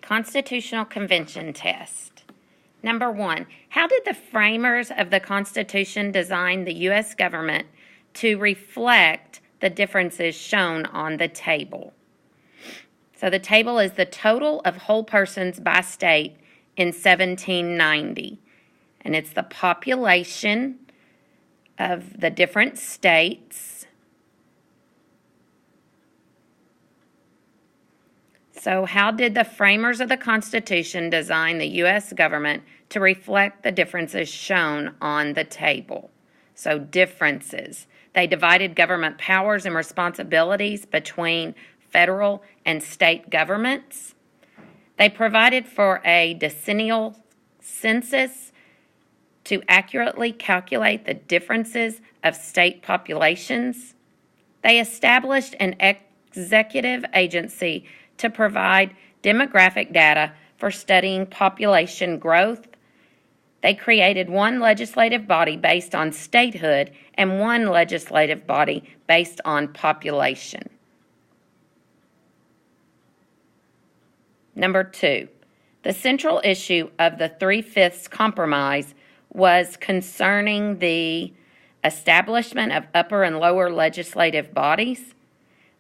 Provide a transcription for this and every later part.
Constitutional Convention test. Number 1, how did the framers of the Constitution design the U.S. government to reflect the differences shown on the table? So the table is the total of whole persons by state in 1790. And it's the population of the different states. So how did the framers of the Constitution design the U.S. government to reflect the differences shown on the table? So differences. They divided government powers and responsibilities between federal and state governments. They provided for a decennial census to accurately calculate the differences of state populations. They established an executive agency to provide demographic data for studying population growth. They created one legislative body based on statehood and one legislative body based on population. Number 2, the central issue of the 3/5 compromise was concerning the establishment of upper and lower legislative bodies,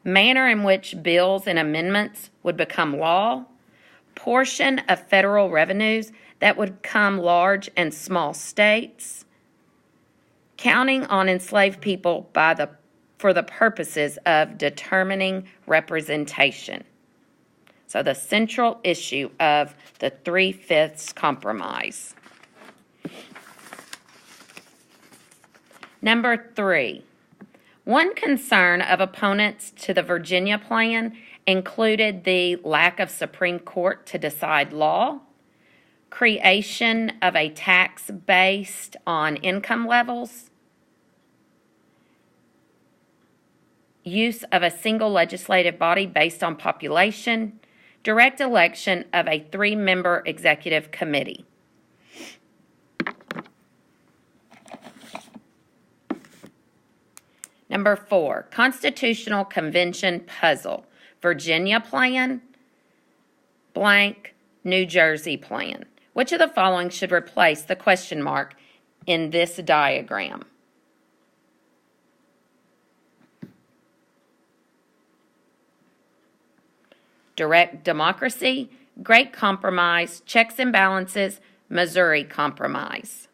manner in which bills and amendments would become law, portion of federal revenues that would come large and small states, counting on enslaved people for the purposes of determining representation. So the central issue of the 3/5 compromise. Number 3, one concern of opponents to the Virginia Plan included the lack of Supreme Court to decide law, creation of a tax based on income levels, use of a single legislative body based on population, direct election of a 3-member executive committee. Number 4, Constitutional Convention puzzle. Virginia Plan, blank, New Jersey Plan. Which of the following should replace the question mark in this diagram? Direct democracy, Great Compromise, checks and balances, Missouri Compromise.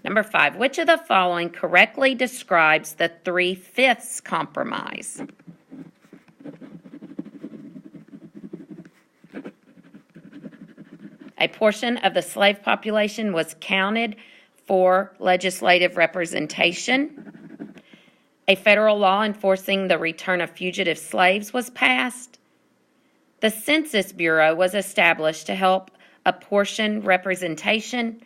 Number 5, which of the following correctly describes the 3/5 compromise? A portion of the slave population was counted for legislative representation. A federal law enforcing the return of fugitive slaves was passed. The Census Bureau was established to help apportion representation.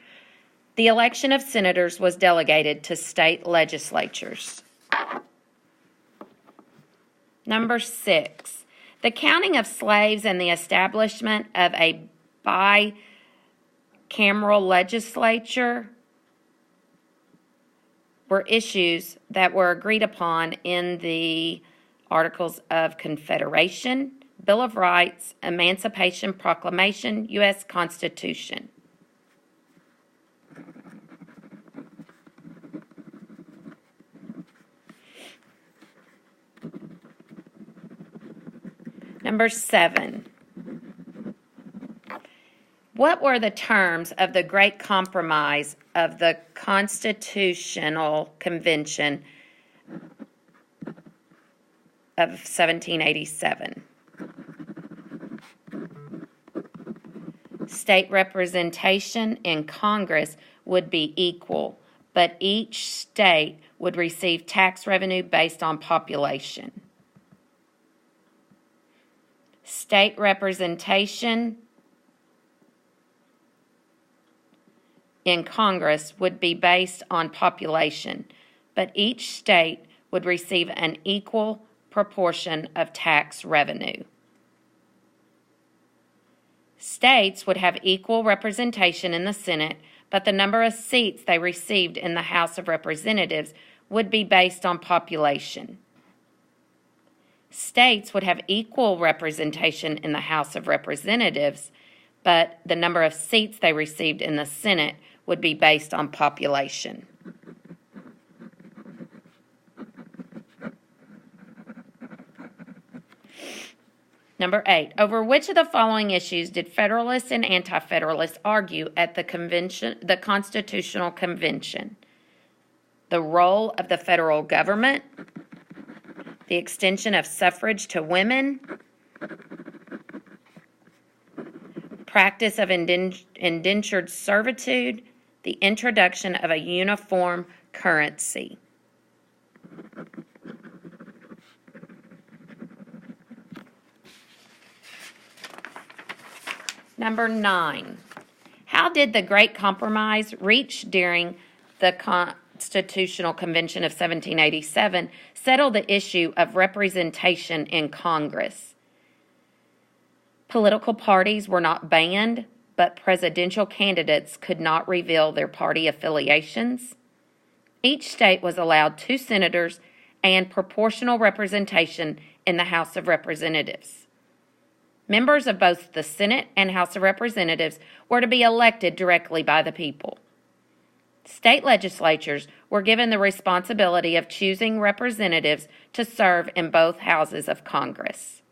The election of senators was delegated to state legislatures. Number 6, the counting of slaves and the establishment of a bicameral legislature were issues that were agreed upon in the Articles of Confederation, Bill of Rights, Emancipation Proclamation, U.S. Constitution. Number 7, what were the terms of the Great Compromise of the Constitutional Convention of 1787? State representation in Congress would be equal, but each state would receive tax revenue based on population. State representation in Congress would be based on population, but each state would receive an equal proportion of tax revenue. States would have equal representation in the Senate, but the number of seats they received in the House of Representatives would be based on population. States would have equal representation in the House of Representatives, but the number of seats they received in the Senate would be based on population. Number 8, over which of the following issues did Federalists and Anti-Federalists argue at the Constitutional Convention? The role of the federal government, the extension of suffrage to women, practice of indentured servitude, the introduction of a uniform currency. Number 9, how did the Great Compromise reached during the Constitutional Convention of 1787 settle the issue of representation in Congress? Political parties were not banned, but presidential candidates could not reveal their party affiliations. Each state was allowed 2 senators and proportional representation in the House of Representatives. Members of both the Senate and House of Representatives were to be elected directly by the people. State legislatures were given the responsibility of choosing representatives to serve in both houses of Congress.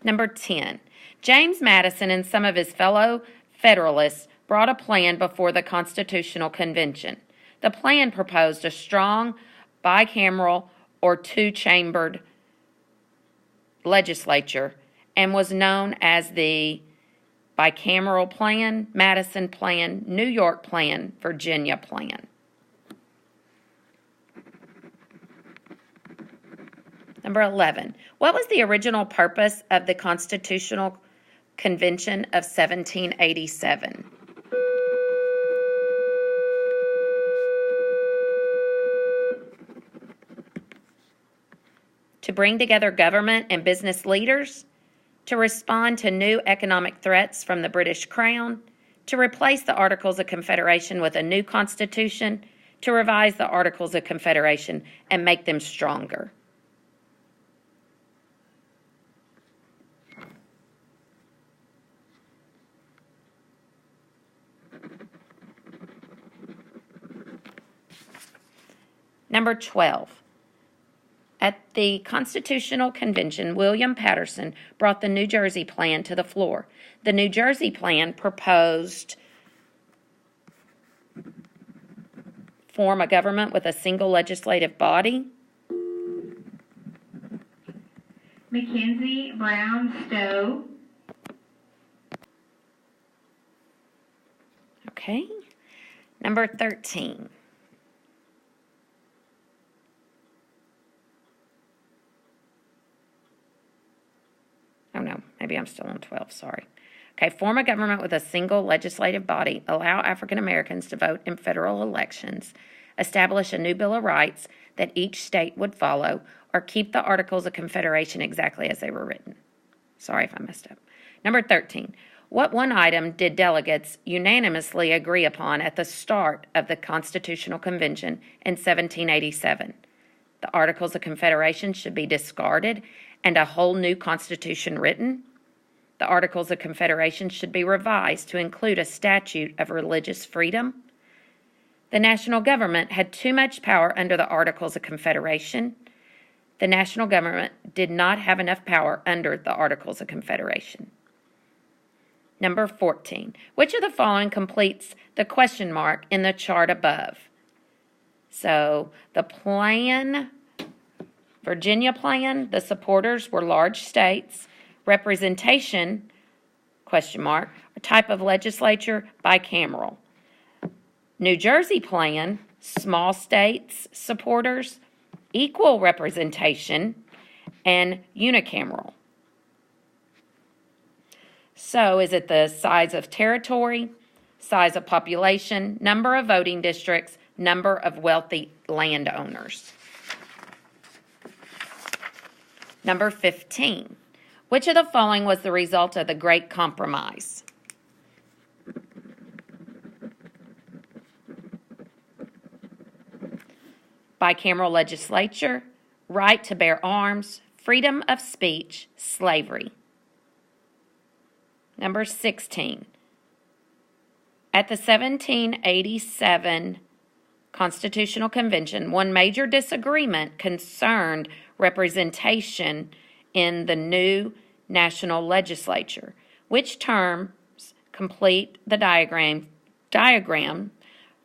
Number 10, James Madison and some of his fellow Federalists brought a plan before the Constitutional Convention. The plan proposed a strong bicameral or 2-chambered legislature and was known as the Bicameral Plan, Madison Plan, New York Plan, Virginia Plan. Number 11, what was the original purpose of the Constitutional Convention of 1787? To bring together government and business leaders, to respond to new economic threats from the British Crown, to replace the Articles of Confederation with a new constitution, to revise the Articles of Confederation and make them stronger. Number 12. At the Constitutional Convention, William Paterson brought the New Jersey Plan to the floor. The New Jersey Plan proposed form a government with a single legislative body. Mackenzie Brown Stowe. Okay. Number 13. Oh, no, maybe I'm still on 12, sorry. Okay, form a government with a single legislative body, allow African Americans to vote in federal elections, establish a new Bill of Rights that each state would follow, or keep the Articles of Confederation exactly as they were written. Sorry if I messed up. Number 13, what one item did delegates unanimously agree upon at the start of the Constitutional Convention in 1787? The Articles of Confederation should be discarded and a whole new constitution written. The Articles of Confederation should be revised to include a statute of religious freedom. The national government had too much power under the Articles of Confederation. The national government did not have enough power under the Articles of Confederation. Number 14. Which of the following completes the question mark in the chart above? So the plan, Virginia Plan, the supporters were large states. Representation, question mark, a type of legislature, bicameral. New Jersey Plan, small states supporters, equal representation, and unicameral. So is it the size of territory, size of population, number of voting districts, number of wealthy landowners? Number 15. Which of the following was the result of the Great Compromise? bicameral legislature, right to bear arms, freedom of speech, slavery. Number 16. At the 1787 Constitutional Convention, one major disagreement concerned representation in the new national legislature. Which terms complete the diagram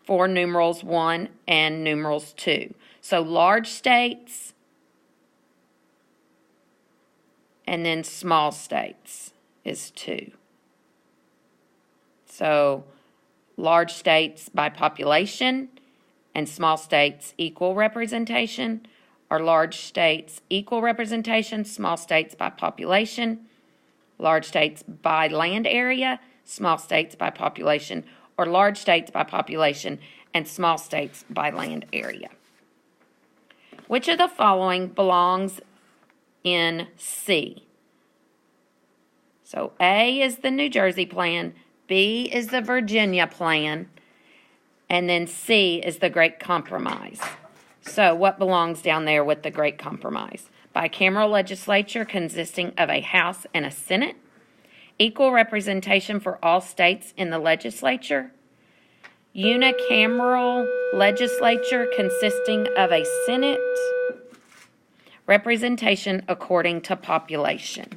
for numerals 1 and numerals 2? So large states and then small states is 2. So large states by population and small states equal representation, or large states equal representation, small states by population, large states by land area, small states by population, or large states by population and small states by land area. Which of the following belongs in C? So A is the New Jersey plan, B is the Virginia plan, and then C is the Great Compromise. So what belongs down there with the Great Compromise? Bicameral legislature consisting of a House and a Senate, equal representation for all states in the legislature, unicameral legislature consisting of a Senate, representation according to population.